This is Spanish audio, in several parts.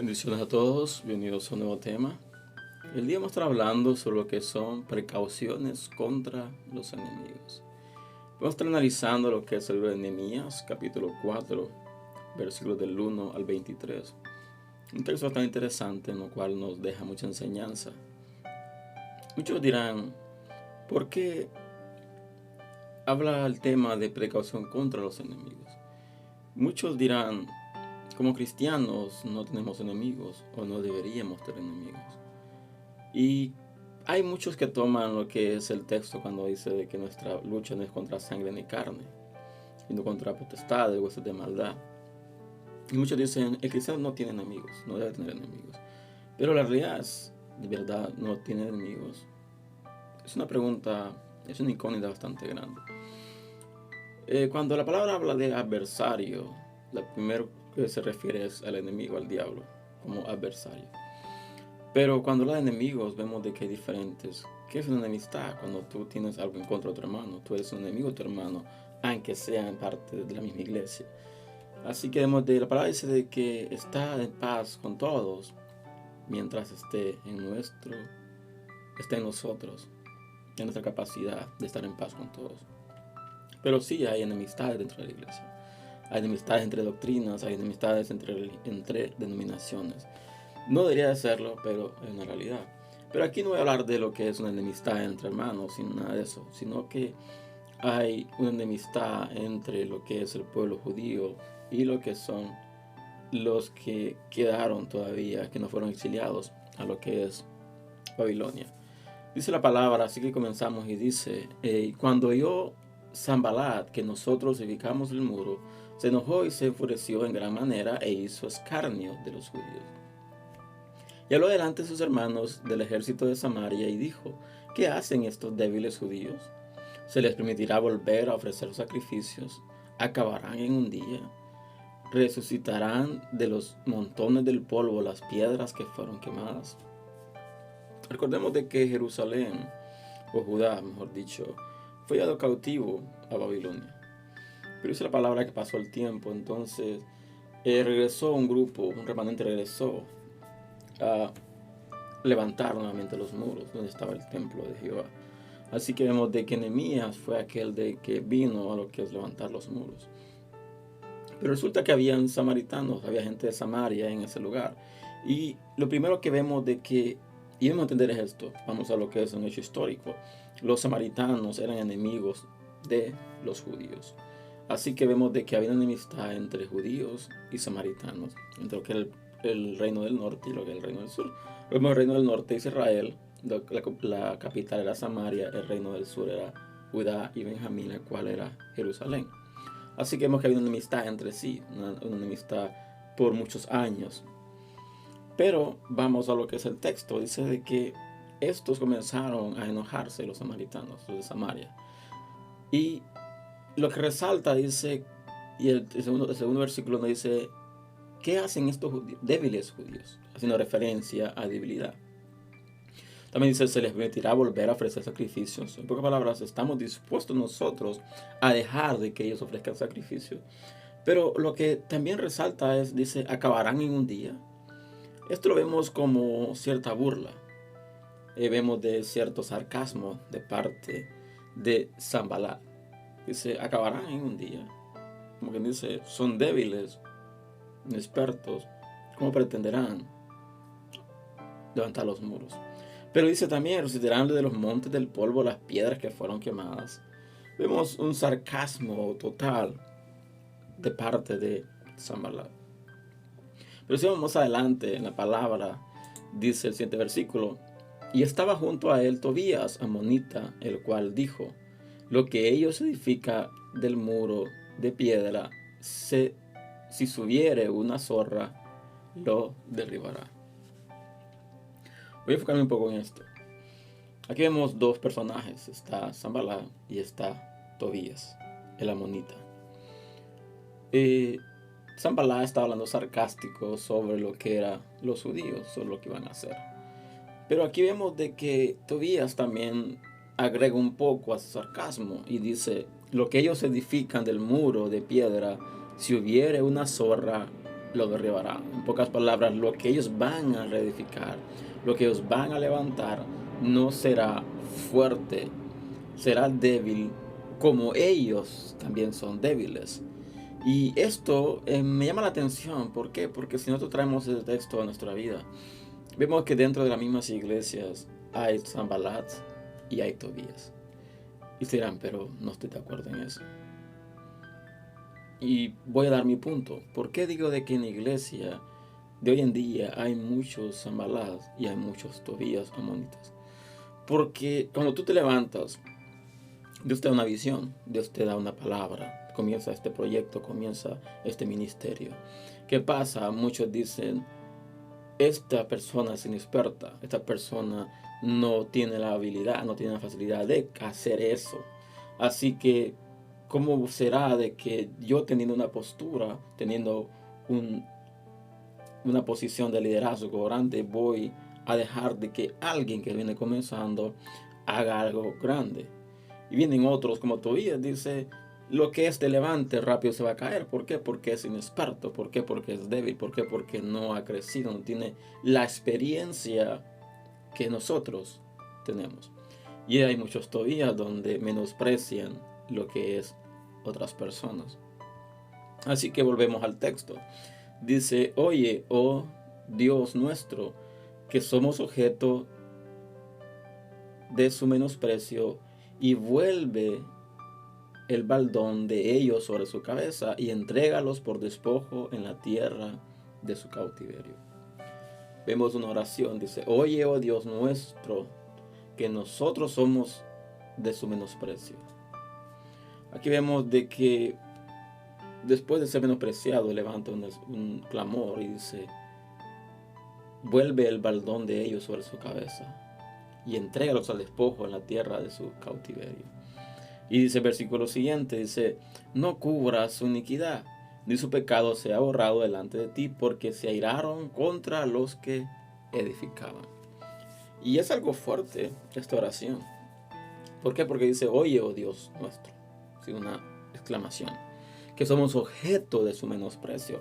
Bendiciones a todos, bienvenidos a un nuevo tema. El día vamos a estar hablando sobre lo que son precauciones contra los enemigos. Vamos a estar analizando lo que es el libro de Nehemías, capítulo 4, versículos del 1 al 23. Un texto bastante interesante en el cual nos deja mucha enseñanza. Muchos dirán, ¿por qué habla el tema de precaución contra los enemigos? Muchos dirán, como cristianos no tenemos enemigos o no deberíamos tener enemigos. Y hay muchos que toman lo que es el texto cuando dice de que nuestra lucha no es contra sangre ni carne, sino contra potestades, huestes de maldad. Y muchos dicen, el cristiano no tiene enemigos, no debe tener enemigos. Pero la realidad es, de verdad, no tiene enemigos. Es una pregunta, es una incógnita bastante grande. Cuando la palabra habla de adversario, la primero que se refiere es al enemigo, al diablo, como adversario. Pero cuando habla de enemigos, vemos de que hay diferentes. ¿Qué es una enemistad? Cuando tú tienes algo en contra de tu hermano, tú eres un enemigo de tu hermano, aunque sea en parte de la misma iglesia. Así que la palabra dice de que está en paz con todos, mientras esté en nosotros, en nuestra capacidad de estar en paz con todos. Pero sí hay enemistades dentro de la iglesia. Hay enemistades entre doctrinas, hay enemistades entre denominaciones. No debería de serlo, pero es una realidad. Pero aquí no voy a hablar de lo que es una enemistad entre hermanos, sin nada de eso, sino que hay una enemistad entre lo que es el pueblo judío y lo que son los que quedaron todavía, que no fueron exiliados a lo que es Babilonia. Dice la palabra, así que comenzamos y dice, cuando oyó Sanballat que nosotros edificamos el muro, se enojó y se enfureció en gran manera e hizo escarnio de los judíos. Y habló delante de sus hermanos del ejército de Samaria y dijo, ¿qué hacen estos débiles judíos? ¿Se les permitirá volver a ofrecer sacrificios? ¿Acabarán en un día? ¿Resucitarán de los montones del polvo las piedras que fueron quemadas? Recordemos de que Jerusalén, o Judá, mejor dicho, fue llevado cautivo a Babilonia. Pero dice la palabra que pasó el tiempo, entonces regresó un grupo, un remanente regresó a levantar nuevamente los muros donde estaba el templo de Jehová. Así que vemos de que Nehemías fue aquel de que vino a lo que es levantar los muros. Pero resulta que habían samaritanos, había gente de Samaria en ese lugar. Y lo primero que vemos de que, y debemos entender es esto, vamos a lo que es un hecho histórico. Los samaritanos eran enemigos de los judíos. Así que vemos de que había una enemistad entre judíos y samaritanos, entre lo que era el reino del norte y lo que era el reino del sur. Vemos el reino del norte es Israel, la capital era Samaria, el reino del sur era Judá y Benjamín, el cual era Jerusalén. Así que vemos que había una enemistad entre sí, una enemistad por muchos años. Pero vamos a lo que es el texto, dice de que estos comenzaron a enojarse, los samaritanos, los de Samaria. Y lo que resalta dice, y el segundo versículo nos dice, ¿qué hacen estos débiles judíos? Haciendo referencia a debilidad. También dice, se les permitirá volver a ofrecer sacrificios. En pocas palabras, estamos dispuestos nosotros a dejar de que ellos ofrezcan sacrificios. Pero lo que también resalta es, dice, acabarán en un día. Esto lo vemos como cierta burla. Vemos de cierto sarcasmo de parte de Sanballat. Dice, acabarán en un día. Como quien dice, son débiles, inexpertos. ¿Cómo pretenderán levantar los muros? Pero dice también, resucitarán de los montes del polvo las piedras que fueron quemadas. Vemos un sarcasmo total de parte de Sanballat. Pero si vamos más adelante en la palabra, dice el siguiente versículo, y estaba junto a él Tobías, amonita, el cual dijo, lo que ellos edifican del muro de piedra, si subiere una zorra, lo derribará. Voy a enfocarme un poco en esto. Aquí vemos dos personajes, está Sanballat y está Tobías, el amonita. Sanballat está hablando sarcástico sobre lo que eran los judíos, sobre lo que iban a hacer. Pero aquí vemos de que Tobías también agrega un poco a su sarcasmo y dice, lo que ellos edifican del muro de piedra, si hubiere una zorra, lo derribará. En pocas palabras, lo que ellos van a reedificar, lo que ellos van a levantar, no será fuerte, será débil como ellos también son débiles. Y esto me llama la atención. ¿Por qué? Porque si nosotros traemos ese texto a nuestra vida, vemos que dentro de las mismas iglesias hay Sanballat y hay Tobías. Y se dirán, pero no estoy de acuerdo en eso. Y voy a dar mi punto. ¿Por qué digo de que en la iglesia de hoy en día hay muchos Sanballat y hay muchos Tobías amonitas? Porque cuando tú te levantas, Dios te da una visión, Dios te da una palabra, comienza este proyecto, comienza este ministerio. ¿Qué pasa? Muchos dicen, esta persona es inexperta, esta persona no tiene la habilidad, no tiene la facilidad de hacer eso. Así que, ¿cómo será de que yo teniendo una postura, teniendo un, una posición de liderazgo grande, voy a dejar de que alguien que viene comenzando haga algo grande? Y vienen otros como Tobías, dice, lo que es de levante rápido se va a caer. ¿Por qué? Porque es inexperto. ¿Por qué? Porque es débil. ¿Por qué? Porque no ha crecido, no tiene la experiencia que nosotros tenemos. Y hay muchos Tobías donde menosprecian lo que es otras personas. Así que volvemos al texto. Dice, oye, oh Dios nuestro, que somos objeto de su menosprecio, y vuelve el baldón de ellos sobre su cabeza y entrégalos por despojo en la tierra de su cautiverio. Vemos una oración, dice, oye, oh Dios nuestro, que nosotros somos de su menosprecio. Aquí vemos de que después de ser menospreciado, levanta un clamor y dice, vuelve el baldón de ellos sobre su cabeza y entrégalos al despojo en la tierra de su cautiverio. Y dice el versículo siguiente, dice, no cubras su iniquidad, ni su pecado sea borrado delante de ti, porque se airaron contra los que edificaban. Y es algo fuerte esta oración. ¿Por qué? Porque dice, oye, oh Dios nuestro, sin una exclamación, que somos objeto de su menosprecio,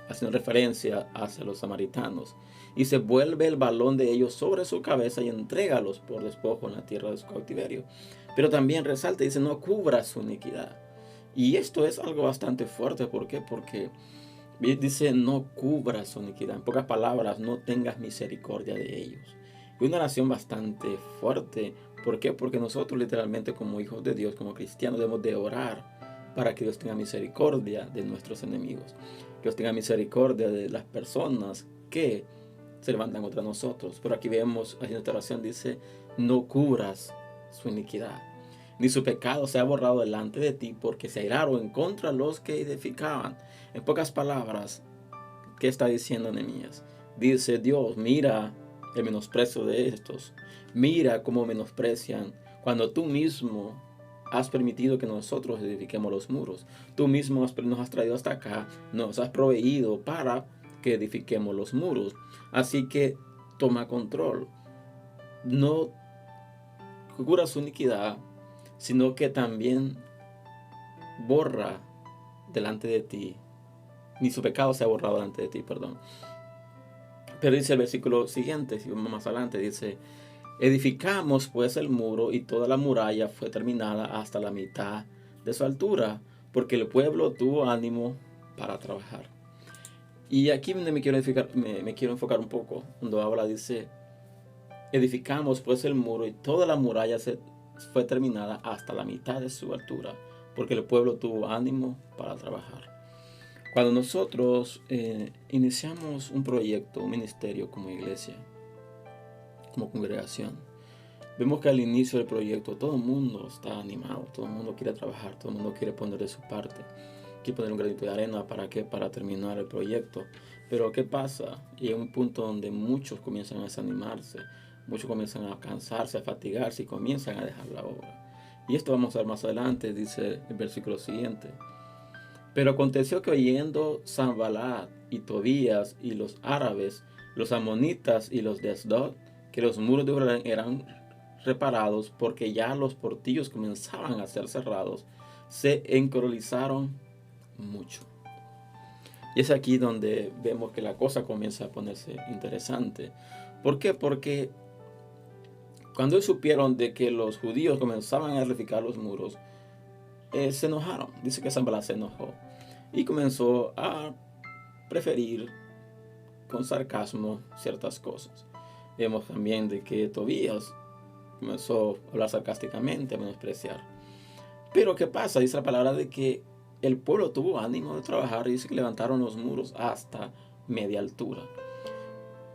haciendo referencia hacia los samaritanos. Y se vuelve el balón de ellos sobre su cabeza y entrégalos por despojo en la tierra de su cautiverio. Pero también resalta, dice, no cubra su iniquidad. Y esto es algo bastante fuerte. ¿Por qué? Porque dice, no cubra su iniquidad. En pocas palabras, no tengas misericordia de ellos. Y una oración bastante fuerte. ¿Por qué? Porque nosotros literalmente como hijos de Dios, como cristianos, debemos de orar para que Dios tenga misericordia de nuestros enemigos. Que Dios tenga misericordia de las personas que se levantan contra nosotros. Pero aquí vemos, haciendo esta oración, dice, no cubras su iniquidad, ni su pecado sea borrado delante de ti, porque se airaron en contra los que edificaban. En pocas palabras, ¿qué está diciendo Nehemías? Dice, Dios, mira el menosprecio de estos. Mira cómo menosprecian cuando tú mismo has permitido que nosotros edifiquemos los muros. Tú mismo nos has traído hasta acá, nos has proveído para que edifiquemos los muros. Así que toma control. No cura su iniquidad, sino que también borra delante de ti, ni su pecado se ha borrado delante de ti, perdón. Pero dice el versículo siguiente, si vamos más adelante, dice, edificamos pues el muro y toda la muralla fue terminada hasta la mitad de su altura, porque el pueblo tuvo ánimo para trabajar. Y aquí donde me quiero enfocar un poco, cuando habla, dice, edificamos pues el muro y toda la muralla fue terminada hasta la mitad de su altura, porque el pueblo tuvo ánimo para trabajar. Cuando nosotros iniciamos un proyecto, un ministerio como iglesia, como congregación, vemos que al inicio del proyecto todo el mundo está animado, todo el mundo quiere trabajar, todo el mundo quiere poner de su parte, quiere poner un granito de arena. ¿Para qué? Para terminar el proyecto. Pero ¿qué pasa? Y hay un punto donde muchos comienzan a desanimarse, muchos comienzan a cansarse, a fatigarse y comienzan a dejar la obra. Y esto vamos a ver más adelante, dice el versículo siguiente. Pero aconteció que oyendo Sanballat y Tobías y los árabes, los amonitas y los de Asdod, que los muros de Jerusalén eran reparados porque ya los portillos comenzaban a ser cerrados, se encolerizaron mucho. Y es aquí donde vemos que la cosa comienza a ponerse interesante. ¿Por qué? Porque cuando ellos supieron de que los judíos comenzaban a edificar los muros, se enojaron. Dice que Sanballat se enojó y comenzó a preferir con sarcasmo ciertas cosas. Vemos también de que Tobías comenzó a hablar sarcásticamente, a menospreciar. Pero ¿qué pasa? Dice la palabra de que el pueblo tuvo ánimo de trabajar y dice que levantaron los muros hasta media altura.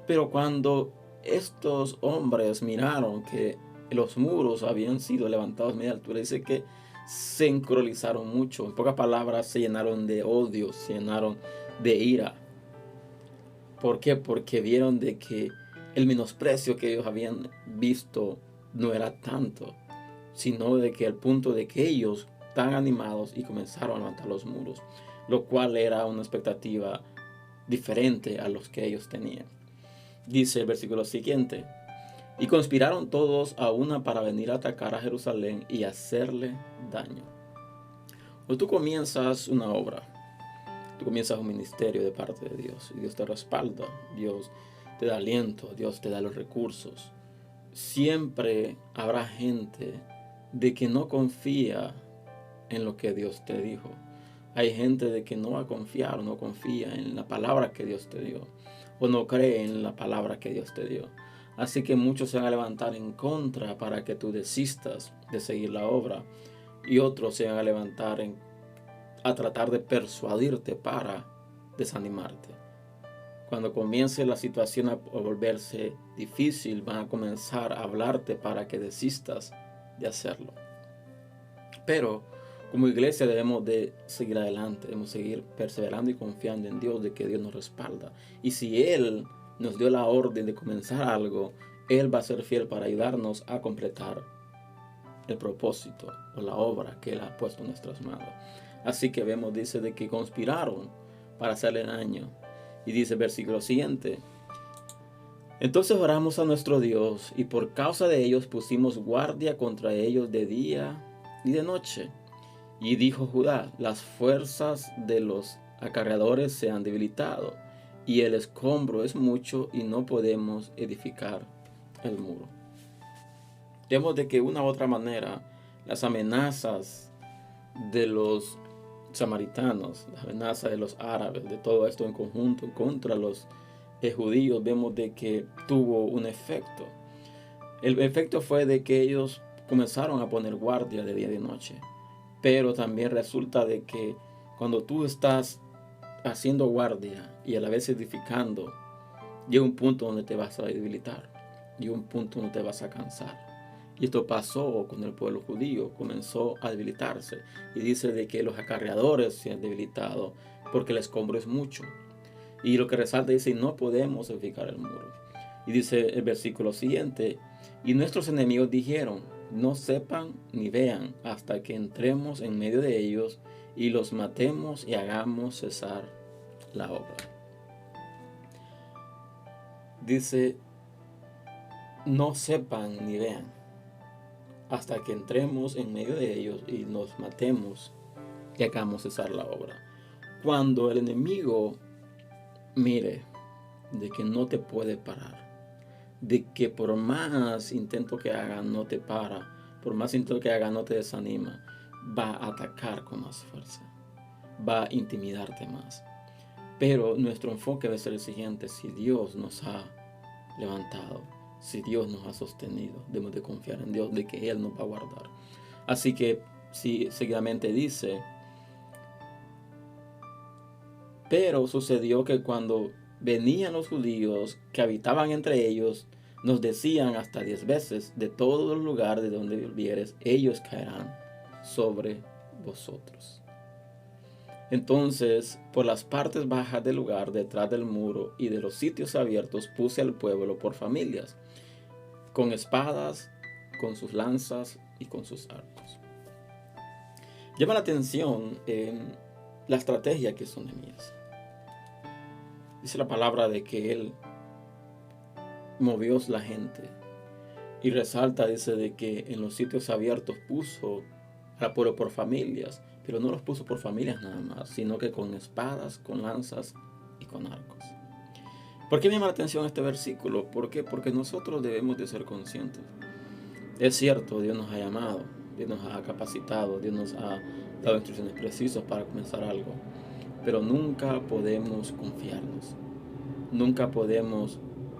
Pero cuando estos hombres miraron que los muros habían sido levantados a media altura, dice que se encolerizaron mucho. En pocas palabras, se llenaron de odio, se llenaron de ira. ¿Por qué? Porque vieron de que el menosprecio que ellos habían visto no era tanto, sino de que al punto de que ellos tan animados y comenzaron a levantar los muros, lo cual era una expectativa diferente a los que ellos tenían. Dice el versículo siguiente: y conspiraron todos a una para venir a atacar a Jerusalén y hacerle daño. Cuando tú comienzas una obra, tú comienzas un ministerio de parte de Dios, y Dios te respalda, Dios te da aliento, Dios te da los recursos. Siempre habrá gente de que no confía en lo que Dios te dijo. Hay gente de que no va a confiar, no confía en la palabra que Dios te dio, o no cree en la palabra que Dios te dio. Así que muchos se van a levantar en contra para que tú desistas de seguir la obra, y otros se van a levantar a tratar de persuadirte para desanimarte. Cuando comience la situación a volverse difícil, van a comenzar a hablarte para que desistas de hacerlo. Pero como iglesia debemos de seguir adelante, debemos seguir perseverando y confiando en Dios, de que Dios nos respalda. Y si Él nos dio la orden de comenzar algo, Él va a ser fiel para ayudarnos a completar el propósito o la obra que Él ha puesto en nuestras manos. Así que vemos, dice, de que conspiraron para hacerle daño. Y dice el versículo siguiente: entonces oramos a nuestro Dios, y por causa de ellos pusimos guardia contra ellos de día y de noche. Y dijo Judá: las fuerzas de los acarreadores se han debilitado, y el escombro es mucho, y no podemos edificar el muro. Vemos de que una u otra manera las amenazas de los samaritanos, las amenazas de los árabes, de todo esto en conjunto contra los judíos, vemos de que tuvo un efecto. El efecto fue de que ellos comenzaron a poner guardia de día y de noche. Pero también resulta de que cuando tú estás haciendo guardia y a la vez edificando, llega un punto donde te vas a debilitar, llega un punto donde te vas a cansar. Y esto pasó con el pueblo judío, comenzó a debilitarse. Y dice de que los acarreadores se han debilitado porque el escombro es mucho. Y lo que resalta dice: no podemos edificar el muro. Y dice el versículo siguiente: y nuestros enemigos dijeron: no sepan ni vean hasta que entremos en medio de ellos y los matemos y hagamos cesar la obra. Dice: no sepan ni vean hasta que entremos en medio de ellos y nos matemos y hagamos cesar la obra. Cuando el enemigo mire de que no te puede parar, de que por más intento que haga no te para, por más intento que haga no te desanima, va a atacar con más fuerza, va a intimidarte más. Pero nuestro enfoque debe ser el siguiente: si Dios nos ha levantado, si Dios nos ha sostenido, debemos de confiar en Dios de que Él nos va a guardar. Así que si seguidamente dice: pero sucedió que cuando venían los judíos que habitaban entre ellos, nos decían hasta 10 veces: de todo el lugar de donde vivieres, ellos caerán sobre vosotros. Entonces, por las partes bajas del lugar, detrás del muro y de los sitios abiertos, puse al pueblo por familias, con espadas, con sus lanzas y con sus arcos. Llama la atención la estrategia que hizo Nehemías. Dice la palabra de que él movió la gente, y resalta, dice, de que en los sitios abiertos puso al pueblo por familias, pero no los puso por familias nada más, sino que con espadas, con lanzas y con arcos. ¿Por qué me llama la atención este versículo? ¿Por qué? Porque nosotros debemos de ser conscientes. Es cierto, Dios nos ha llamado, Dios nos ha capacitado, Dios nos ha dado instrucciones precisas para comenzar algo, pero nunca podemos confiarnos. Nunca podemos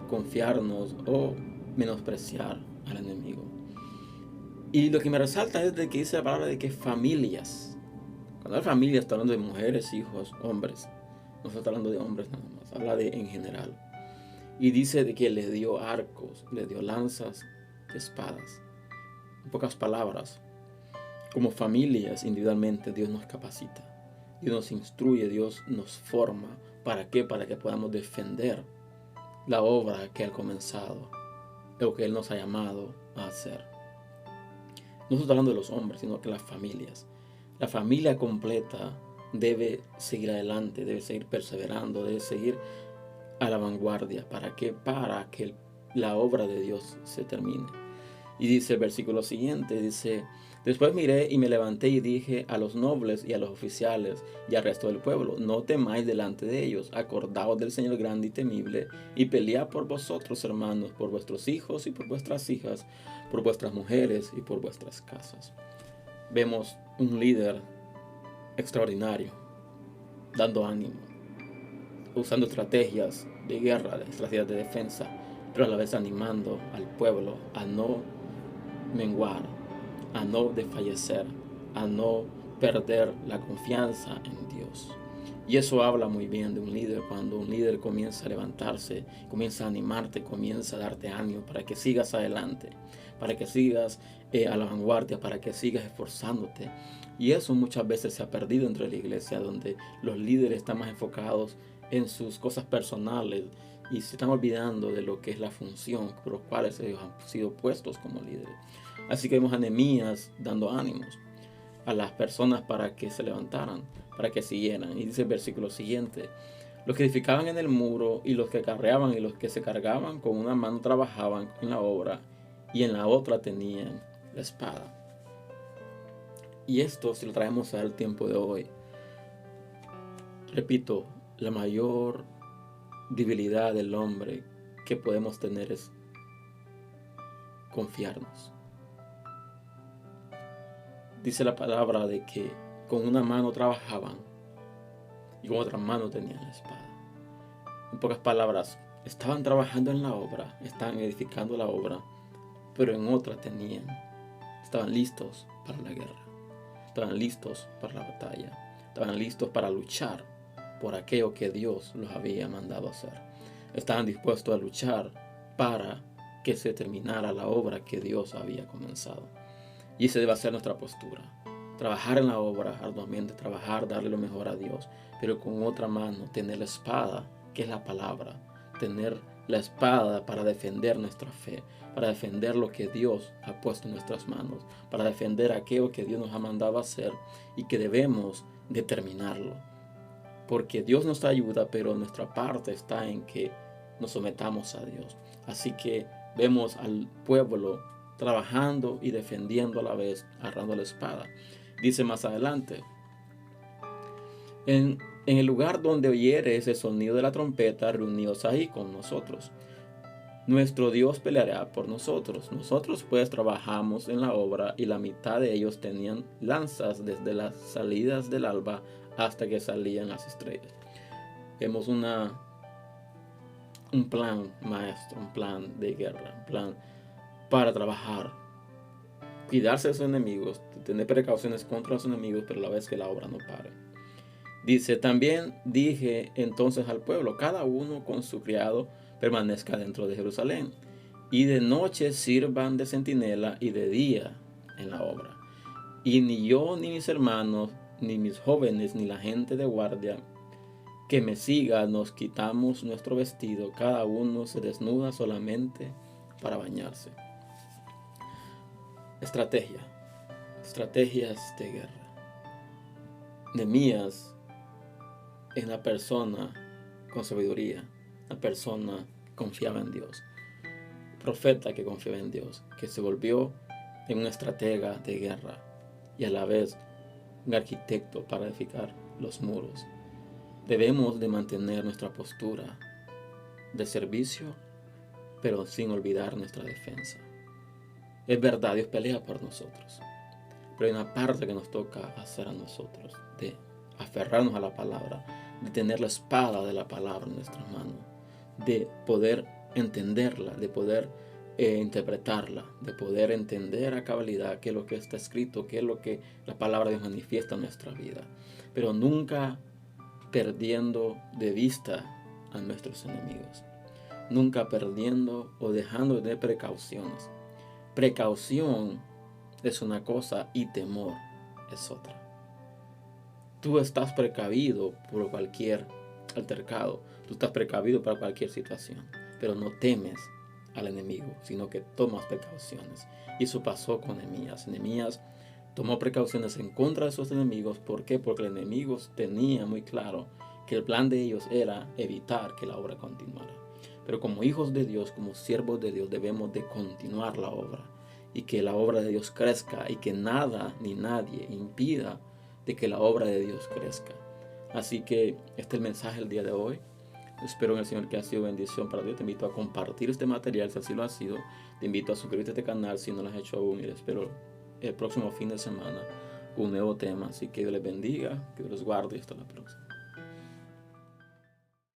confiarnos o menospreciar al enemigo. Y lo que me resalta es de que dice la palabra de que familias. Cuando hay familias, está hablando de mujeres, hijos, hombres. No está hablando de hombres nada más, habla de en general. Y dice de que le dio arcos, le dio lanzas, espadas. En pocas palabras, como familias individualmente Dios nos capacita, Dios nos instruye, Dios nos forma. ¿Para qué? Para que podamos defender la obra que Él ha comenzado, lo que Él nos ha llamado a hacer. No estoy hablando de los hombres, sino que las familias. La familia completa debe seguir adelante, debe seguir perseverando, debe seguir a la vanguardia. ¿Para qué? Para que la obra de Dios se termine. Y dice el versículo siguiente, dice: después miré y me levanté y dije a los nobles y a los oficiales y al resto del pueblo: no temáis delante de ellos, acordaos del Señor grande y temible, y pelead por vosotros, hermanos, por vuestros hijos y por vuestras hijas, por vuestras mujeres y por vuestras casas. Vemos un líder extraordinario, dando ánimo, usando estrategias de guerra, estrategias de defensa, pero a la vez animando al pueblo a no menguar, a no desfallecer, a no perder la confianza en Dios. Y eso habla muy bien de un líder, cuando un líder comienza a levantarse, comienza a animarte, comienza a darte ánimo para que sigas adelante, para que sigas a la vanguardia, para que sigas esforzándote. Y eso muchas veces se ha perdido entre la iglesia, donde los líderes están más enfocados en sus cosas personales y se están olvidando de lo que es la función por los cuales ellos han sido puestos como líderes. Así que vemos a Nehemías dando ánimos a las personas para que se levantaran, para que siguieran. Y dice el versículo siguiente: los que edificaban en el muro y los que carreaban y los que se cargaban con una mano trabajaban en la obra y en la otra tenían la espada. Y esto, si lo traemos al tiempo de hoy, repito, la mayor debilidad del hombre que podemos tener es confiarnos. Dice la palabra de que con una mano trabajaban y con otra mano tenían la espada. En pocas palabras, estaban trabajando en la obra, estaban edificando la obra, pero en otra estaban listos para la guerra, estaban listos para la batalla, estaban listos para luchar por aquello que Dios los había mandado hacer. Estaban dispuestos a luchar para que se terminara la obra que Dios había comenzado. Y esa debe ser nuestra postura. Trabajar en la obra arduamente, trabajar, darle lo mejor a Dios, pero con otra mano tener la espada, que es la palabra. Tener la espada para defender nuestra fe, para defender lo que Dios ha puesto en nuestras manos, para defender aquello que Dios nos ha mandado a hacer y que debemos determinarlo. Porque Dios nos ayuda, pero nuestra parte está en que nos sometamos a Dios. Así que vemos al pueblo trabajando y defendiendo a la vez, agarrando la espada. Dice más adelante: en el lugar donde oyeres el sonido de la trompeta, reunidos ahí con nosotros. Nuestro Dios peleará por nosotros. Nosotros pues trabajamos en la obra, y la mitad de ellos tenían lanzas desde las salidas del alba hasta que salían las estrellas. Vemos un plan maestro, un plan de guerra, un plan para trabajar, cuidarse de sus enemigos, tener precauciones contra los enemigos, pero a la vez que la obra no pare. Dice: también dije entonces al pueblo: cada uno con su criado permanezca dentro de Jerusalén, y de noche sirvan de centinela y de día en la obra. Y ni yo, ni mis hermanos, ni mis jóvenes, ni la gente de guardia que me siga nos quitamos nuestro vestido, cada uno se desnuda solamente para bañarse. Estrategias de guerra. Nehemías es una persona con sabiduría, una persona que confiaba en Dios, profeta que confiaba en Dios, que se volvió en una estratega de guerra y a la vez un arquitecto para edificar los muros. Debemos de mantener nuestra postura de servicio, pero sin olvidar nuestra defensa. Es verdad, Dios pelea por nosotros, pero hay una parte que nos toca hacer a nosotros, de aferrarnos a la palabra, de tener la espada de la palabra en nuestras manos, de poder entenderla, de poder interpretarla, de poder entender a cabalidad qué es lo que está escrito, qué es lo que la palabra de Dios manifiesta en nuestra vida, pero nunca perdiendo de vista a nuestros enemigos, nunca perdiendo o dejando de precauciones. Precaución es una cosa y temor es otra. Tú estás precavido por cualquier altercado, tú estás precavido para cualquier situación, pero no temes al enemigo, sino que tomas precauciones. Y eso pasó con Nehemías. Nehemías tomó precauciones en contra de sus enemigos. ¿Por qué? Porque los enemigos tenían muy claro que el plan de ellos era evitar que la obra continuara. Pero como hijos de Dios, como siervos de Dios, debemos de continuar la obra y que la obra de Dios crezca y que nada ni nadie impida de que la obra de Dios crezca. Así que este es el mensaje del día de hoy. Espero en el Señor que ha sido bendición para Dios. Te invito a compartir este material si así lo ha sido. Te invito a suscribirte a este canal si no lo has hecho aún. Y espero el próximo fin de semana un nuevo tema. Así que Dios les bendiga, que Dios los guarde y hasta la próxima.